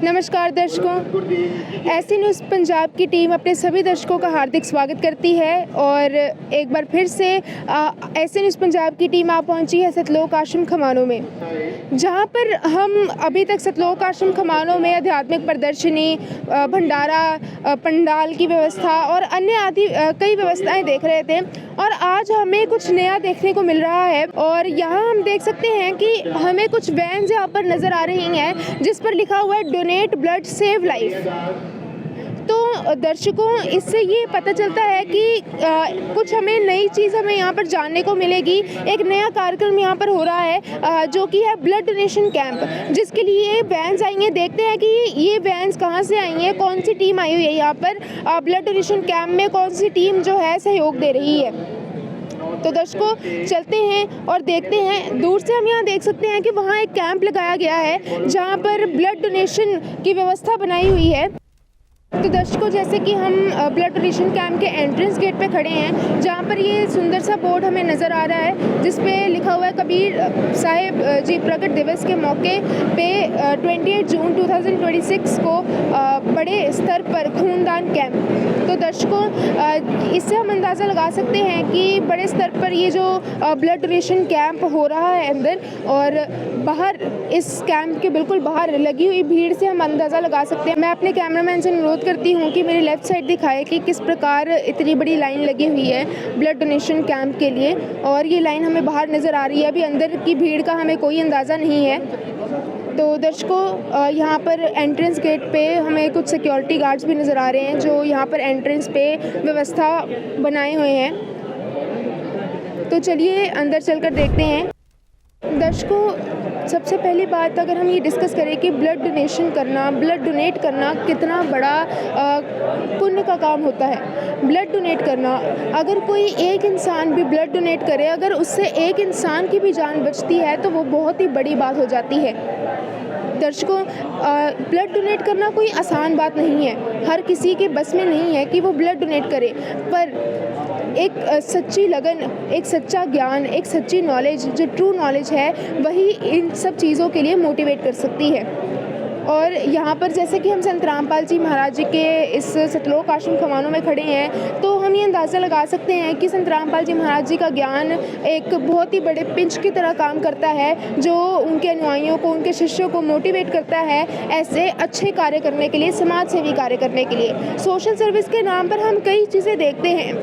नमस्कार दर्शकों, ऐसी न्यूज़ पंजाब की टीम अपने सभी दर्शकों का हार्दिक स्वागत करती है और एक बार फिर से ऐसी न्यूज़ पंजाब की टीम आ पहुंची है सतलोक आश्रम खमानों में, जहां पर हम अभी तक सतलोक आश्रम खमानों में आध्यात्मिक प्रदर्शनी, भंडारा, पंडाल की व्यवस्था और अन्य आदि कई व्यवस्थाएं देख रहे थे और आज हमें कुछ नया देखने को मिल रहा है। और यहाँ हम देख सकते हैं कि हमें कुछ वैन्स यहाँ पर नज़र आ रही हैं जिस पर लिखा हुआ है डोनेट ब्लड सेव लाइफ। तो दर्शकों, इससे ये पता चलता है कि कुछ हमें नई चीज़ हमें यहाँ पर जानने को मिलेगी। एक नया कार्यक्रम यहाँ पर हो रहा है जो कि है ब्लड डोनेशन कैंप, जिसके लिए वैन्स आई हैं। देखते हैं कि ये वैन्स कहाँ से आई हैं, कौन सी टीम आई हुई है यहाँ पर ब्लड डोनेशन कैंप में, कौन सी टीम जो है सहयोग दे रही है। तो दर्शकों, चलते हैं और देखते हैं। दूर से हम यहाँ देख सकते हैं कि वहाँ एक कैंप लगाया गया है जहाँ पर ब्लड डोनेशन की व्यवस्था बनाई हुई है। तो दर्शकों, जैसे कि हम ब्लड डोनेशन कैंप के एंट्रेंस गेट पे खड़े हैं, जहाँ पर ये सुंदर सा बोर्ड हमें नज़र आ रहा है जिस पे लिखा हुआ है कबीर साहिब जी प्रकट दिवस के मौके पे 28 जून 2026 को बड़े स्तर पर खूनदान कैंप। तो दर्शकों, इससे हम अंदाज़ा लगा सकते हैं कि बड़े स्तर पर ये जो ब्लड डोनेशन कैंप हो रहा है अंदर, और बाहर इस कैंप के बिल्कुल बाहर लगी हुई भीड़ से हम अंदाज़ा लगा सकते हैं। मैं अपने कैमरामैन से अनुरोध करती हूँ कि मेरी लेफ़्ट साइड दिखाए कि किस प्रकार इतनी बड़ी लाइन लगी हुई है ब्लड डोनेशन कैंप के लिए, और ये लाइन हमें बाहर नज़र आ रही है। अभी अंदर की भीड़ का हमें कोई अंदाज़ा नहीं है। तो दर्शकों, यहाँ पर एंट्रेंस गेट पे हमें कुछ सिक्योरिटी गार्ड्स भी नज़र आ रहे हैं जो यहाँ पर एंट्रेंस पे व्यवस्था बनाए हुए हैं। तो चलिए अंदर चलकर देखते हैं। दर्शकों, सबसे पहली बात अगर हम ये डिस्कस करें कि ब्लड डोनेशन करना, ब्लड डोनेट करना कितना बड़ा पुण्य का काम होता है। ब्लड डोनेट करना, अगर कोई एक इंसान भी ब्लड डोनेट करे, अगर उससे एक इंसान की भी जान बचती है तो वो बहुत ही बड़ी बात हो जाती है। दर्शकों, ब्लड डोनेट करना कोई आसान बात नहीं है, हर किसी के बस में नहीं है कि वो ब्लड डोनेट करे, पर एक सच्ची लगन, एक सच्चा ज्ञान, एक सच्ची नॉलेज, जो ट्रू नॉलेज है, वही इन सब चीज़ों के लिए मोटिवेट कर सकती है। और यहाँ पर जैसे कि हम संत रामपाल जी महाराज जी के इस सतलोक आश्रम खमानों में खड़े हैं, तो हम ये अंदाज़ा लगा सकते हैं कि संत रामपाल जी महाराज जी का ज्ञान एक बहुत ही बड़े पिंच की तरह काम करता है, जो उनके अनुयायियों को, उनके शिष्यों को मोटिवेट करता है ऐसे अच्छे कार्य करने के लिए, समाज सेवी कार्य करने के लिए। सोशल सर्विस के नाम पर हम कई चीज़ें देखते हैं,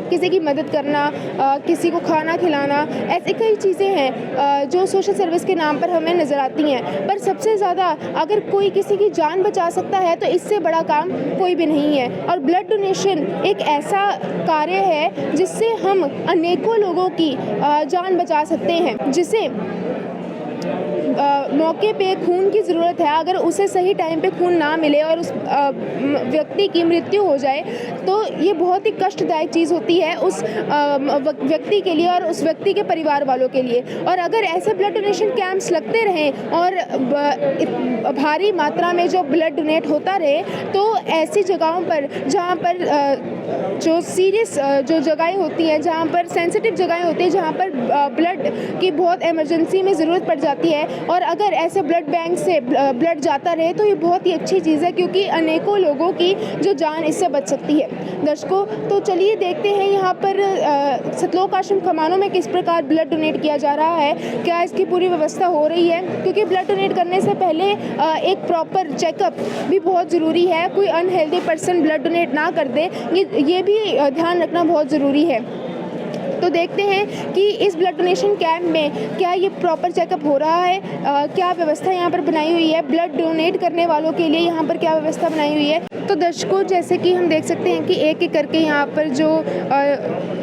किसी की मदद करना, किसी को खाना खिलाना, ऐसी कई चीज़ें हैं जो सोशल सर्विस के नाम पर हमें नज़र आती हैं। पर सबसे ज़्यादा अगर कोई किसी की जान बचा सकता है तो इससे बड़ा काम कोई भी नहीं है। और ब्लड डोनेशन एक ऐसा कार्य है जिससे हम अनेकों लोगों की जान बचा सकते हैं। जिसे मौके पे खून की ज़रूरत है, अगर उसे सही टाइम पे खून ना मिले और उस व्यक्ति की मृत्यु हो जाए तो ये बहुत ही कष्टदायक चीज़ होती है उस व्यक्ति के लिए और उस व्यक्ति के परिवार वालों के लिए। और अगर ऐसे ब्लड डोनेशन कैंप्स लगते रहें और भारी मात्रा में जो ब्लड डोनेट होता रहे, तो ऐसी जगहों पर जहाँ पर जो सीरियस जो जगहें होती हैं, जहाँ पर सेंसिटिव जगहें होती हैं, जहाँ पर ब्लड की बहुत इमरजेंसी में ज़रूरत पड़ जाती है, और अगर ऐसे ब्लड बैंक से ब्लड जाता रहे तो ये बहुत ही अच्छी चीज़ है, क्योंकि अनेकों लोगों की जो जान इससे बच सकती है। दर्शकों, तो चलिए देखते हैं यहाँ पर सतलोक आश्रम खमानों में किस प्रकार ब्लड डोनेट किया जा रहा है, क्या इसकी पूरी व्यवस्था हो रही है, क्योंकि ब्लड डोनेट करने से पहले एक प्रॉपर चेकअप भी बहुत ज़रूरी है। कोई अनहेल्दी पर्सन ब्लड डोनेट ना कर दे, ये भी ध्यान रखना बहुत ज़रूरी है। तो देखते हैं कि इस ब्लड डोनेशन कैंप में क्या ये प्रॉपर चेकअप हो रहा है, क्या व्यवस्था यहाँ पर बनाई हुई है, ब्लड डोनेट करने वालों के लिए यहाँ पर क्या व्यवस्था बनाई हुई है। तो दर्शकों, जैसे कि हम देख सकते हैं कि एक एक करके यहाँ पर जो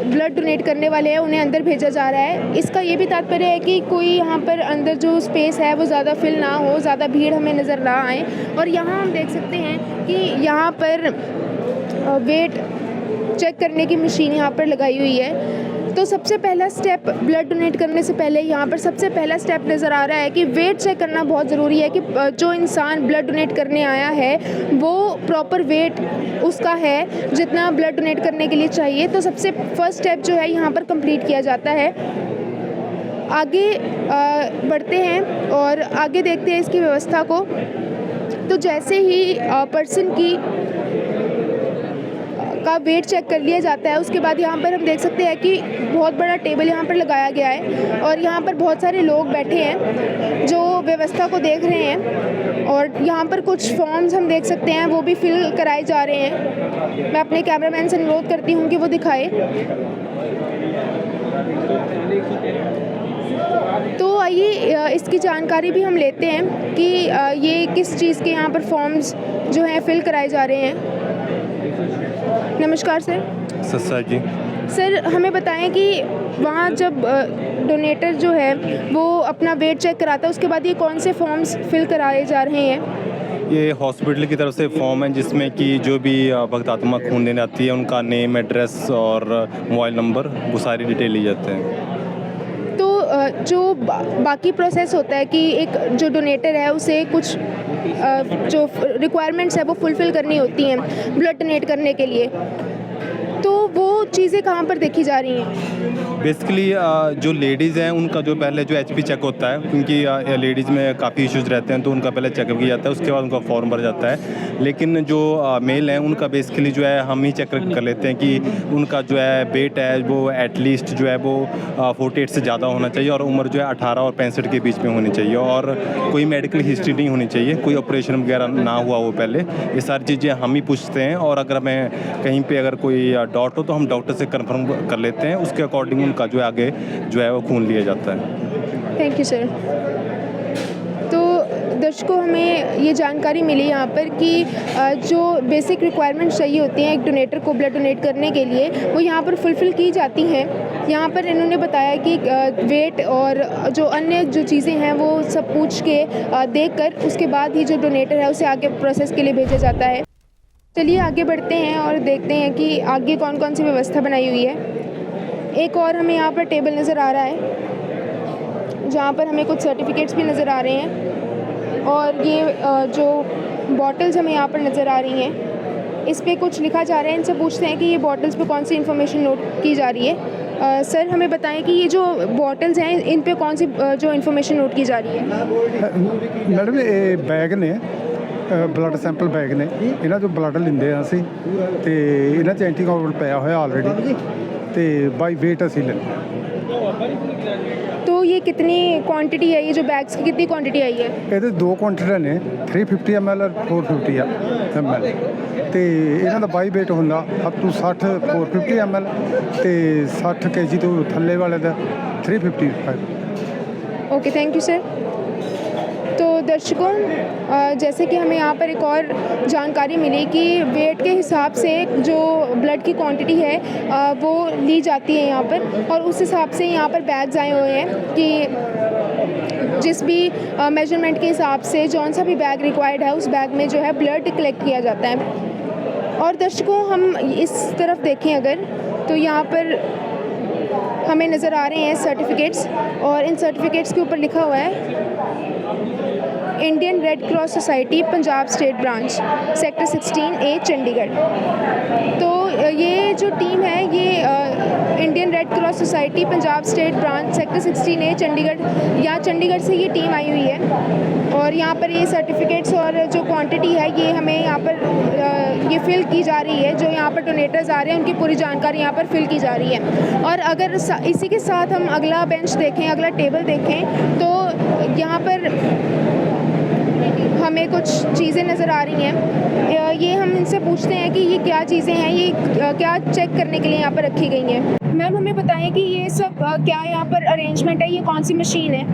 ब्लड डोनेट करने वाले हैं उन्हें अंदर भेजा जा रहा है। इसका ये भी तात्पर्य है कि कोई यहाँ पर अंदर जो स्पेस है वो ज़्यादा फिल ना हो, ज़्यादा भीड़ हमें नज़र ना आए। और यहाँ हम देख सकते हैं कि यहाँ पर वेट चेक करने की मशीन यहाँ पर लगाई हुई है। तो सबसे पहला स्टेप ब्लड डोनेट करने से पहले यहाँ पर सबसे पहला स्टेप नज़र आ रहा है कि वेट चेक करना बहुत ज़रूरी है कि जो इंसान ब्लड डोनेट करने आया है वो प्रॉपर वेट उसका है जितना ब्लड डोनेट करने के लिए चाहिए। तो सबसे फर्स्ट स्टेप जो है यहाँ पर कंप्लीट किया जाता है। आगे बढ़ते हैं और आगे देखते हैं इसकी व्यवस्था को। तो जैसे ही पर्सन की का वेट चेक कर लिया जाता है, उसके बाद यहाँ पर हम देख सकते हैं कि बहुत बड़ा टेबल यहाँ पर लगाया गया है और यहाँ पर बहुत सारे लोग बैठे हैं जो व्यवस्था को देख रहे हैं। और यहाँ पर कुछ फॉर्म्स हम देख सकते हैं वो भी फिल कराए जा रहे हैं। मैं अपने कैमरामैन से अनुरोध करती हूँ कि वो दिखाए। तो आइए इसकी जानकारी भी हम लेते हैं कि ये किस चीज़ के यहाँ पर फॉर्म्स जो हैं फिल कराए जा रहे हैं। नमस्कार सर। सर जी। सर हमें बताएं कि वहाँ जब डोनेटर जो है वो अपना वेट चेक कराता है, उसके बाद ये कौन से फॉर्म्स फिल कराए जा रहे हैं? ये हॉस्पिटल की तरफ से फॉर्म है जिसमें कि जो भी भक्त आत्मा खून देने आती है उनका नेम, एड्रेस और मोबाइल नंबर, वो सारी डिटेल ली जाते हैं। तो जो बाकी प्रोसेस होता है कि एक जो डोनेटर है उसे कुछ जो रिक्वायरमेंट्स है वो फुलफ़िल करनी होती हैं ब्लड डोनेट करने के लिए, तो वो चीज़ें कहाँ पर देखी जा रही हैं? बेसिकली जो लेडीज़ हैं उनका जो पहले जो एचपी चेक होता है, क्योंकि लेडीज़ में काफ़ी इश्यूज़ रहते हैं तो उनका पहले चेकअप किया जाता है, उसके बाद उनका फॉर्म भरा जाता है। लेकिन जो मेल हैं उनका बेसिकली जो है हम ही चेक कर लेते हैं कि उनका जो है वेट है वो एटलीस्ट जो है वो 48 से ज़्यादा होना चाहिए और उम्र जो है 18 और 65 के बीच में होनी चाहिए और कोई मेडिकल हिस्ट्री नहीं होनी चाहिए, कोई ऑपरेशन वगैरह ना हुआ हो पहले। ये सारी चीज़ें हम ही पूछते हैं और अगर हमें कहीं पे अगर कोई डाउट हो तो हम डॉक्टर से कंफर्म कर लेते हैं, उसके अकॉर्डिंग उनका जो है आगे जो है वो खून लिया जाता है। Thank you sir. तो दर्शकों हमें ये जानकारी मिली यहाँ पर कि जो बेसिक रिक्वायरमेंट्स चाहिए होती हैं एक डोनेटर को ब्लड डोनेट करने के लिए वो यहाँ पर फुलफ़िल की जाती हैं। यहाँ पर इन्होंने बताया कि वेट और जो अन्य जो चीज़ें हैं वो सब पूछ के देखकर उसके बाद ही जो डोनेटर है उसे आगे प्रोसेस के लिए भेजा जाता है। चलिए आगे बढ़ते हैं और देखते हैं कि आगे कौन कौन सी व्यवस्था बनाई हुई है। एक और हमें यहाँ पर टेबल नज़र आ रहा है जहाँ पर हमें कुछ सर्टिफिकेट्स भी नज़र आ रहे हैं और ये जो बॉटल्स हमें यहाँ पर नज़र आ रही हैं इस पर कुछ लिखा जा रहा है। इनसे पूछते हैं कि ये बॉटल्स पे कौन सी इन्फॉर्मेशन नोट की जा रही है। सर हमें बताएं कि ये जो बॉटल्स हैं इन पे कौन सी जो इन्फॉर्मेशन नोट की जा रही है? मैडम ये बैग ने ਬਲੱਡ ਸੈਂਪਲ ਬੈਗ ਨੇ, ਇਹਨਾਂ ਤੋਂ ਬਲੱਡ ਲੈਂਦੇ ਆ ਅਸੀਂ ਤੇ ਇਹਨਾਂ 'ਚ ਐਂਟੀਕੋਗੂਲੈਂਟ ਪਿਆ ਹੋਇਆ ਆਲਰੇਡੀ ਤੇ ਬਾਈ ਵੇਟ ਅਸੀਂ ਲੈਂਦੇ ਹਾਂ। तो ये कितनी क्वांटिटी है, ये जो बैग्स की कितनी क्वांटिटी आई है? ਇਹਦੇ ਦੋ ਕੁਆਂਟੀਟੀਆਂ ਨੇ 350 ml ਔਰ 450 ml ਤੇ ਇਹਨਾਂ ਦਾ ਬਾਈ ਵੇਟ ਹੁੰਦਾ ਅਪ ਟੂ 60 450 ml ਤੇ 60 kg ਤੋਂ ਥੱਲੇ ਵਾਲੇ ਦਾ 355। Okay thank you sir. तो दर्शकों जैसे कि हमें यहाँ पर एक और जानकारी मिली कि वेट के हिसाब से जो ब्लड की क्वांटिटी है वो ली जाती है यहाँ पर और उस हिसाब से यहाँ पर बैग्स आए हुए हैं कि जिस भी मेजरमेंट के हिसाब से जौन सा भी बैग रिक्वायर्ड है उस बैग में जो है ब्लड कलेक्ट किया जाता है। और दर्शकों हम इस तरफ देखें अगर तो यहाँ पर हमें नज़र आ रहे हैं सर्टिफिकेट्स और इन सर्टिफिकेट्स के ऊपर लिखा हुआ है Indian red cross society Punjab state branch sector 16A Chandigarh. तो ये जो टीम है ये Indian red cross society Punjab state branch sector 16A Chandigarh, यहाँ चंडीगढ़ से ये टीम आई हुई है और यहाँ पर ये सर्टिफिकेट्स और जो क्वांटिटी है ये हमें यहाँ पर ये फिल की जा रही है। जो यहाँ पर डोनेटर्स आ रहे हैं उनकी पूरी जानकारी यहाँ पर फिल की जा रही है। और अगर इसी के साथ हम अगला बेंच देखें, अगला टेबल देखें तो यहाँ पर हमें कुछ चीज़ें नज़र आ रही हैं। ये हम इनसे पूछते हैं कि ये क्या चीज़ें हैं, ये क्या चेक करने के लिए यहाँ पर रखी गई हैं। मैम हमें बताएं कि ये सब क्या यहाँ पर अरेंजमेंट है, ये कौन सी मशीन है?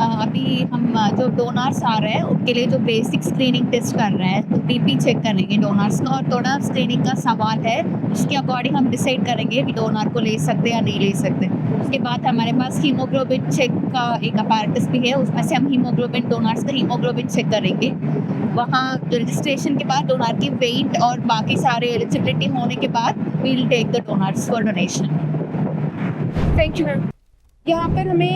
अभी हम जो डोनर्स आ रहे हैं उनके लिए जो बेसिक स्क्रीनिंग टेस्ट कर रहे हैं तो बीपी चेक करेंगे डोनर्स का और डोनर स्क्रीनिंग का सवाल है उसके अकॉर्डिंग हम डिसाइड करेंगे कि डोनर को ले सकते या नहीं ले सकते। उसके बाद हमारे पास हीमोग्लोबिन चेक का एक अपैरेटस भी है, उसमें से हम हीमोग्लोबिन डोनर्स का हीमोग्लोबिन चेक करेंगे। वहाँ रजिस्ट्रेशन के बाद डोनर की वेट और बाकी सारे एलिजिबिलिटी होने के बाद we will take the donors for donation. Thank you ma'am. यहाँ पर हमें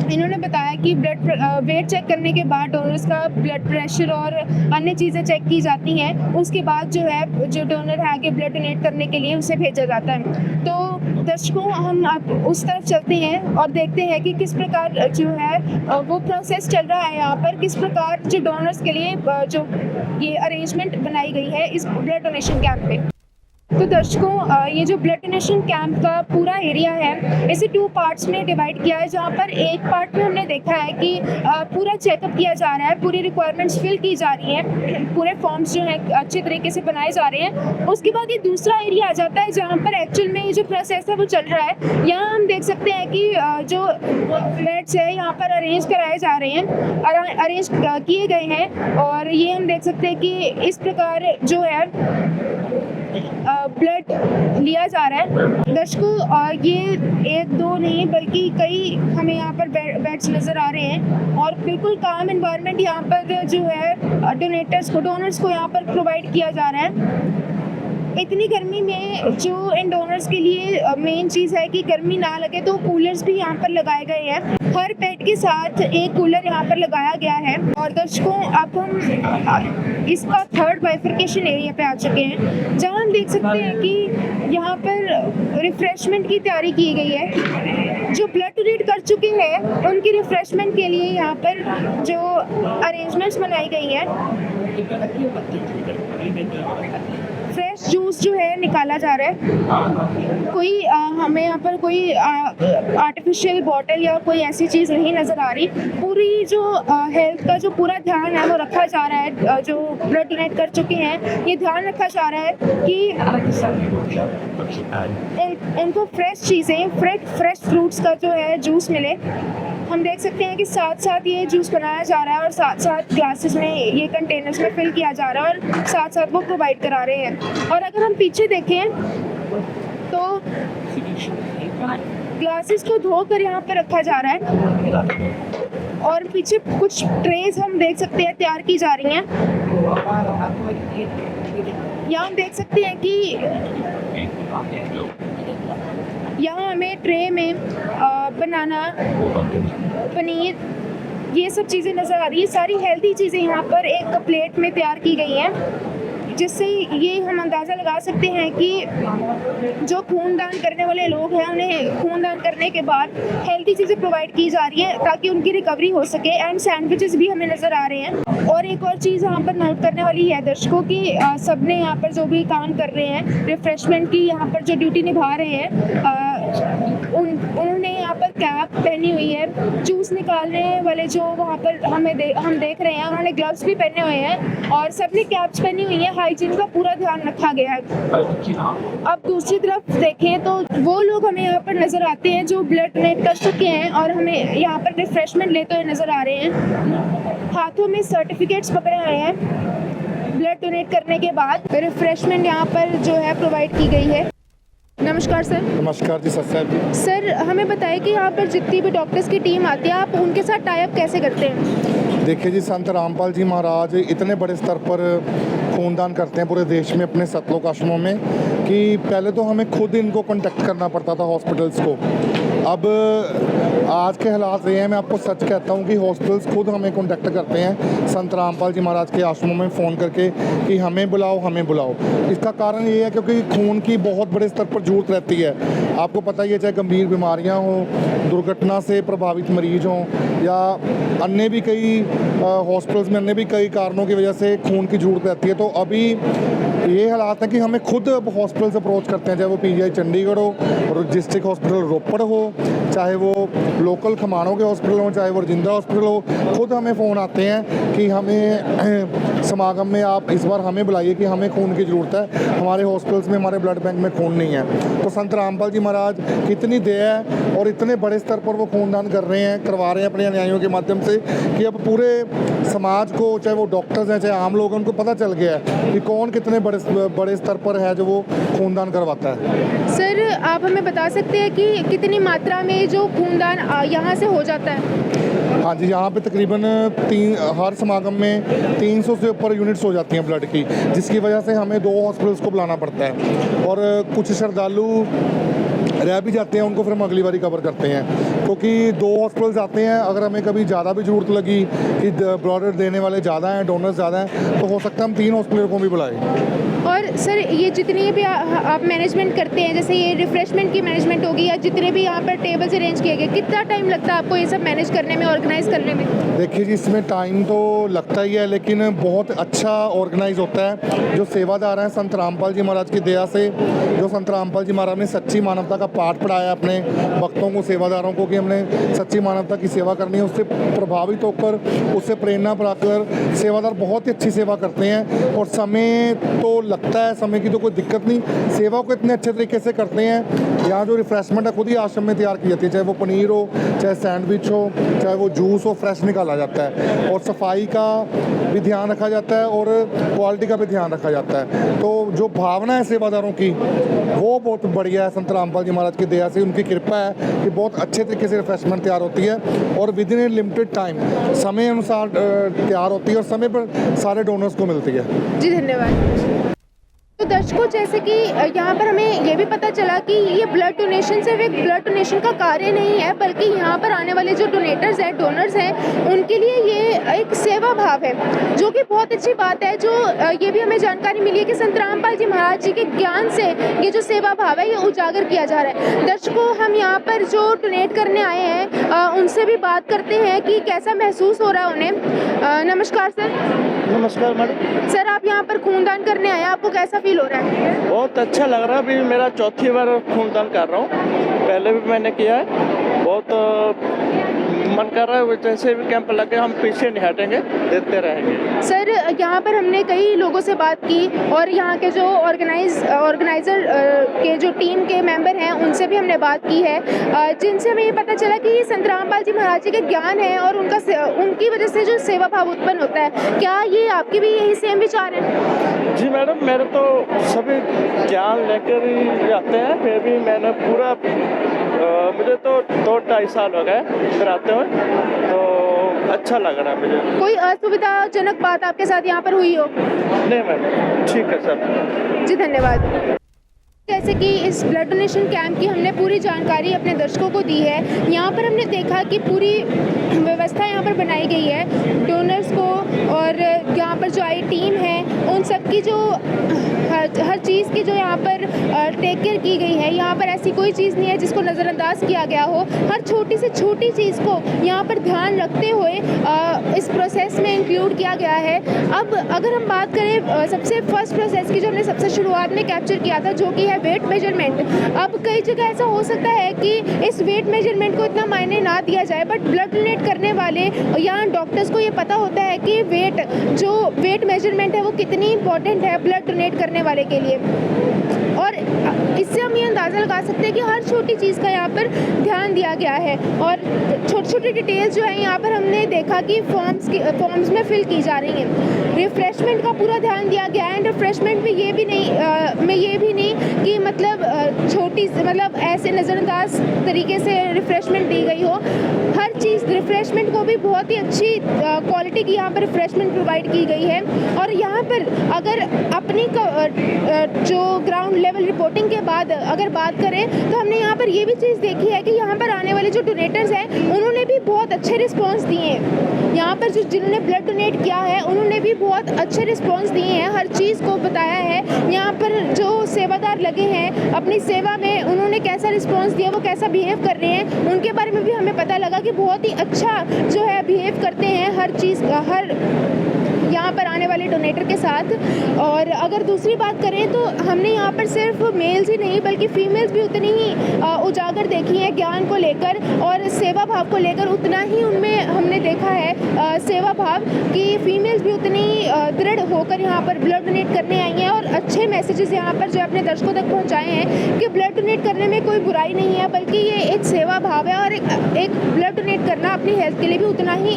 इन्होंने बताया कि वेट चेक करने के बाद डोनर्स का ब्लड प्रेशर और अन्य चीज़ें चेक की जाती हैं। उसके बाद जो है जो डोनर है आगे ब्लड डोनेट करने के लिए उसे भेजा जाता है। तो दर्शकों हम अब उस तरफ चलते हैं और देखते हैं कि किस प्रकार जो है वो प्रोसेस चल रहा है यहाँ पर, किस प्रकार जो डोनर्स के लिए जो ये अरेंजमेंट बनाई गई है इस ब्लड डोनेशन कैंप में। तो दर्शकों ये जो ब्लड डोनेशन कैंप का पूरा एरिया है इसे 2 पार्ट्स में डिवाइड किया है, जहाँ पर एक पार्ट में हमने देखा है कि पूरा चेकअप किया जा रहा है, पूरी रिक्वायरमेंट्स फिल की जा रही हैं, पूरे फॉर्म्स जो हैं अच्छे तरीके से बनाए जा रहे हैं। उसके बाद ये दूसरा एरिया आ जाता है जहाँ पर एक्चुअल में ये जो प्रोसेस है वो चल रहा है। यहाँ हम देख सकते हैं कि जो बेड्स है यहाँ पर अरेंज कराए जा रहे हैं, अरेंज किए गए हैं, और ये हम देख सकते हैं कि इस प्रकार जो है ब्लड लिया जा रहा है। दर्शकों ये 1-2 नहीं बल्कि कई हमें यहाँ पर बेड्स नज़र आ रहे हैं और बिल्कुल काम एनवायरनमेंट यहाँ पर जो है डोनर्स को यहाँ पर प्रोवाइड किया जा रहा है। इतनी गर्मी में जो इन डोनर्स के लिए मेन चीज़ है कि गर्मी ना लगे तो कूलर्स भी यहाँ पर लगाए गए हैं। हर बेड के साथ एक कूलर यहाँ पर लगाया गया है। और दर्शकों अब हम इसका 3rd बाइफर्केशन एरिया पे आ चुके हैं, जहाँ हम देख सकते हैं कि यहाँ पर रिफ्रेशमेंट की तैयारी की गई है। जो ब्लड डोनेट कर चुके हैं उनकी रिफ्रेशमेंट के लिए यहाँ पर जो अरेंजमेंट्स बनाई गई हैं, फ्रेश जूस जो है निकाला जा रहा है। कोई हमें यहाँ पर कोई आर्टिफिशियल बॉटल या कोई ऐसी चीज़ नहीं नज़र आ रही। पूरी जो हेल्थ का जो पूरा ध्यान है वो रखा जा रहा है। जो ब्लड डोनेट कर चुके हैं ये ध्यान रखा जा रहा है कि उनको फ्रेश चीज़ें, फ्रेश फ्रूट्स का जो है जूस मिले। हम देख सकते हैं कि साथ साथ ये जूस बनाया जा रहा है और साथ साथ ग्लासेस में, ये कंटेनर्स में फिल किया जा रहा है और साथ साथ वो प्रोवाइड करा रहे हैं। और अगर हम पीछे देखें तो ग्लासेस को धोकर यहाँ पर रखा जा रहा है और पीछे कुछ ट्रेज हम देख सकते हैं तैयार की जा रही हैं। यहाँ हम देख सकते हैं कि यहाँ हमें ट्रे में बनाना, पनीर, ये सब चीज़ें नज़र आ रही है। सारी हेल्दी चीज़ें यहाँ पर एक प्लेट में तैयार की गई हैं, जिससे ये हम अंदाज़ा लगा सकते हैं कि जो खूनदान करने वाले लोग हैं उन्हें खूनदान करने के बाद हेल्दी चीज़ें प्रोवाइड की जा रही है ताकि उनकी रिकवरी हो सके। एंड सैंडविचेस भी हमें नज़र आ रहे हैं। और एक और चीज़ यहाँ पर नोट करने वाली है दर्शकों की, सब ने यहाँ पर जो भी काम कर रहे हैं, रिफ्रेशमेंट की यहाँ पर जो ड्यूटी निभा रहे हैं, उन्होंने यहाँ पर कैप पहनी हुई है। जूस निकालने वाले जो वहाँ पर हम देख रहे हैं उन्होंने ग्लव्स भी पहने हुए हैं और सबने कैप्स पहनी हुई है। हाइजीन का पूरा ध्यान रखा गया है। अब दूसरी तरफ देखें तो वो लोग हमें यहाँ पर नज़र आते हैं जो ब्लड डोनेट कर चुके हैं और हमें यहाँ पर रिफ्रेशमेंट लेते हुए नज़र आ रहे हैं। हाथों में सर्टिफिकेट्स पकड़े हुए हैं। ब्लड डोनेट करने के बाद रिफ्रेशमेंट यहाँ पर जो है प्रोवाइड की गई है। नमस्कार सर। नमस्कार जी, सर साहब। सर हमें बताएं कि यहाँ पर जितनी भी डॉक्टर्स की टीम आती है आप उनके साथ टाई अप कैसे करते हैं? देखिए जी, संत रामपाल जी महाराज इतने बड़े स्तर पर खूनदान करते हैं पूरे देश में अपने सतलोक आश्रमों में कि पहले तो हमें खुद इनको कॉन्टेक्ट करना पड़ता था हॉस्पिटल्स को। अब आज के हालात रहे हैं, मैं आपको सच कहता हूँ कि हॉस्पिटल्स खुद हमें कॉन्टेक्ट करते हैं संत रामपाल जी महाराज के आश्रमों में फ़ोन करके कि हमें बुलाओ, हमें बुलाओ। इसका कारण ये है क्योंकि खून की बहुत बड़े स्तर पर ज़रूरत रहती है। आपको पता ही है, चाहे गंभीर बीमारियाँ हों, दुर्घटना से प्रभावित मरीज हों या अन्य भी कई हॉस्पिटल्स में अन्य भी कई कारणों की वजह से खून की ज़रूरत रहती है। तो अभी ये हालात है कि हमें खुद हॉस्पिटल से अप्रोच करते हैं, चाहे वो पीजीआई चंडीगढ़ हो, डिस्ट्रिक्ट हॉस्पिटल रोपड़ हो, चाहे वो लोकल खमानों के हॉस्पिटल हो, चाहे वो रजिंद्रा हॉस्पिटल हो, खुद हमें फ़ोन आते हैं कि हमें समागम में आप इस बार हमें बुलाइए कि हमें खून की ज़रूरत है, हमारे हॉस्पिटल्स में, हमारे ब्लड बैंक में खून नहीं है। तो संत रामपाल जी महाराज कितनी दया है और इतने बड़े स्तर पर वो खूनदान कर रहे हैं, करवा रहे हैं अपने अनुयायियों के माध्यम से कि अब पूरे समाज को, चाहे वो डॉक्टर्स हैं, चाहे आम लोग हैं, उनको पता चल गया है कि कौन कितने बड़े स्तर पर है जो वो खूनदान करवाता है। सर आप हमें बता सकते हैं कि कितनी मात्रा में जो खूनदान यहाँ से हो जाता है? हाँ जी, यहाँ पे तकरीबन हर समागम में 300 से ऊपर यूनिट्स हो जाती हैं ब्लड की, जिसकी वजह से हमें 2 हॉस्पिटल्स को बुलाना पड़ता है और कुछ श्रद्धालु रह भी जाते हैं, उनको फिर हम अगली बारी कवर करते हैं क्योंकि 2 हॉस्पिटल्स आते हैं। अगर हमें कभी ज़्यादा भी ज़रूरत लगी कि ब्लड देने वाले ज़्यादा हैं, डोनर्स ज़्यादा हैं, तो हो सकता है हम 3 हॉस्पिटल को भी बुलाएं। और सर ये जितनी भी आप मैनेजमेंट करते हैं, जैसे ये रिफ्रेशमेंट की मैनेजमेंट होगी या जितने भी यहाँ पर टेबल्स अरेंज किए गए, कितना टाइम लगता है आपको ये सब मैनेज करने में, ऑर्गेनाइज करने में? देखिए जी, इसमें टाइम तो लगता ही है, लेकिन बहुत अच्छा ऑर्गेनाइज होता है। जो सेवादार हैं संत रामपाल जी महाराज की दया से, जो संत रामपाल जी महाराज ने सच्ची मानवता का पाठ पढ़ाया अपने भक्तों को, सेवादारों को, कि हमने सच्ची मानवता की सेवा करनी है, उससे प्रभावित होकर, उससे प्रेरणा प्राप्त कर सेवादार बहुत ही अच्छी सेवा करते हैं। और समय तो लगता है, समय की तो कोई दिक्कत नहीं, सेवा को इतने अच्छे तरीके से करते हैं। यहाँ जो रिफ्रेशमेंट है खुद ही आश्रम में तैयार की जाती है, चाहे वो पनीर हो, चाहे सैंडविच हो, चाहे वो जूस हो, फ्रेश निकाला जाता है। और सफाई का भी ध्यान रखा जाता है और क्वालिटी का भी ध्यान रखा जाता है। तो जो भावना है सेवादारों की, वो बहुत बढ़िया है। संत रामपाल जी महाराज की दया से, उनकी कृपा है कि बहुत अच्छे तरीके से रिफ्रेशमेंट तैयार होती है और with in A limited time, समय अनुसार तैयार होती है और समय पर सारे डोनर्स को मिलती है। जी धन्यवाद। तो दर्शकों, जैसे कि यहाँ पर हमें ये भी पता चला कि ये ब्लड डोनेशन सिर्फ एक ब्लड डोनेशन का कार्य नहीं है, बल्कि यहाँ पर आने वाले जो डोनेटर्स हैं, डोनर्स हैं, उनके लिए ये एक सेवा भाव है, जो कि बहुत अच्छी बात है। जो ये भी हमें जानकारी मिली है कि संत रामपाल जी महाराज जी के ज्ञान से ये जो सेवा भाव है ये उजागर किया जा रहा है। दर्शकों, हम यहाँ पर जो डोनेट करने आए हैं उनसे भी बात करते हैं कि कैसा महसूस हो रहा है उन्हें। नमस्कार सर। नमस्कार मैडम। सर, आप यहाँ पर खूनदान करने आए, आपको कैसा फील हो रहा है? बहुत अच्छा लग रहा है। अभी मेरा चौथी बार खूनदान कर रहा हूँ, पहले भी मैंने किया है। बहुत मन कर रहा है, जैसे भी कैंप लगे हम पीछे नहीं हटेंगे, देते रहेंगे। सर, यहाँ पर हमने कई लोगों से बात की और यहाँ के जो ऑर्गेनाइज़र के जो टीम के मेंबर हैं उनसे भी हमने बात की है, जिनसे हमें ये पता चला कि ये संत रामपाल जी महाराज जी के ज्ञान है और उनकी वजह से जो सेवा भाव उत्पन्न होता है। क्या ये आपके भी यही सेम विचार है? जी मैडम, मेरे तो सभी ज्ञान लेकर ही आते हैं। फिर भी मैंने पूरा मुझे तो 2-2.5 साल हो गए फिर आते हुए, तो अच्छा लग रहा है मुझे। कोई असुविधाजनक बात आपके साथ यहाँ पर हुई हो? नहीं मैडम, ठीक है सर। जी धन्यवाद। जैसे कि इस ब्लड डोनेशन कैंप की हमने पूरी जानकारी अपने दर्शकों को दी है। यहाँ पर हमने देखा कि पूरी व्यवस्था यहाँ पर बनाई गई है डोनर्स को, और यहाँ पर जो आई टीम है उन सब की जो हर चीज़ की जो यहाँ पर टेक केयर की गई है। यहाँ पर ऐसी कोई चीज़ नहीं है जिसको नज़रअंदाज किया गया हो। हर छोटी से छोटी चीज़ को यहाँ पर ध्यान रखते हुए इस प्रोसेस में इंक्लूड किया गया है। अब अगर हम बात करें सबसे फर्स्ट प्रोसेस की, जो हमने सबसे शुरुआत में कैप्चर किया था, जो कि है वेट मेजरमेंट। अब कई जगह ऐसा हो सकता है कि इस वेट मेजरमेंट को इतना मायने ना दिया जाए, बट ब्लड डोनेट करने वाले या डॉक्टर्स को ये पता होता है कि वेट मेजरमेंट है वो कितनी इंपॉर्टेंट है ब्लड डोनेट करने वाले के लिए। और इससे हम ये अंदाज़ा लगा सकते हैं कि हर छोटी चीज़ का यहाँ पर ध्यान दिया गया है। और छोटी छोटी डिटेल्स जो है यहाँ पर हमने देखा कि फॉर्म्स में फिल की जा रही हैं। रिफ्रेशमेंट का पूरा ध्यान दिया गया है। एंड रिफ्रेशमेंट में ये भी नहीं कि मतलब ऐसे नज़रअंदाज तरीके से रिफ्रेशमेंट दी गई हो। हर चीज़ रिफ्रेशमेंट को भी बहुत ही अच्छी क्वालिटी की यहाँ पर रिफ्रेशमेंट प्रोवाइड की गई है। और यहाँ पर अगर अपनी जो ग्राउंड लेवल रिपोर्टिंग के बाद अगर बात करें तो हमने यहाँ पर ये भी चीज़ देखी है कि यहाँ पर आने वाले जो डोनेटर्स हैं उन्होंने भी बहुत अच्छे रिस्पॉन्स दिए हैं। यहाँ पर जिन्होंने ब्लड डोनेट किया है उन्होंने भी बहुत अच्छे रिस्पॉन्स दिए हैं, हर चीज़ को बताया है। यहाँ पर जो सेवादार लगे हैं अपनी सेवा में, उन्होंने कैसा रिस्पॉन्स दिया, वो कैसा बिहेव कर रहे हैं, उनके बारे में भी हमें पता लगा कि बहुत ही अच्छा जो है बिहेव करते हैं हर चीज़ हर यहाँ पर आने वाले डोनेटर के साथ। और अगर दूसरी बात करें तो हमने यहाँ पर सिर्फ मेल्स ही नहीं बल्कि फीमेल्स भी उतनी ही उजागर देखी है ज्ञान को लेकर और सेवा भाव को लेकर। उतना ही उनमें हमने देखा है सेवा भाव कि फीमेल्स भी उतनी दृढ़ होकर यहाँ पर ब्लड डोनेट करने आई हैं और अच्छे मैसेजेस यहाँ पर जो अपने दर्शकों तक पहुँचाए हैं कि ब्लड डोनेट करने में कोई बुराई नहीं है, बल्कि ये एक सेवा भाव है और एक ब्लड डोनेट करना अपनी हेल्थ के लिए भी उतना ही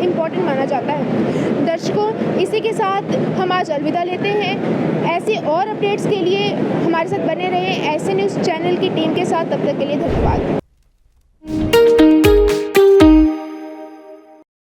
इम्पोर्टेंट माना जाता है। दर्शकों, इसी के साथ हम आज अलविदा लेते हैं। ऐसे और अपडेट्स के लिए हमारे साथ बने रहें ऐसे न्यूज़ चैनल की टीम के साथ। तब तक के लिए धन्यवाद।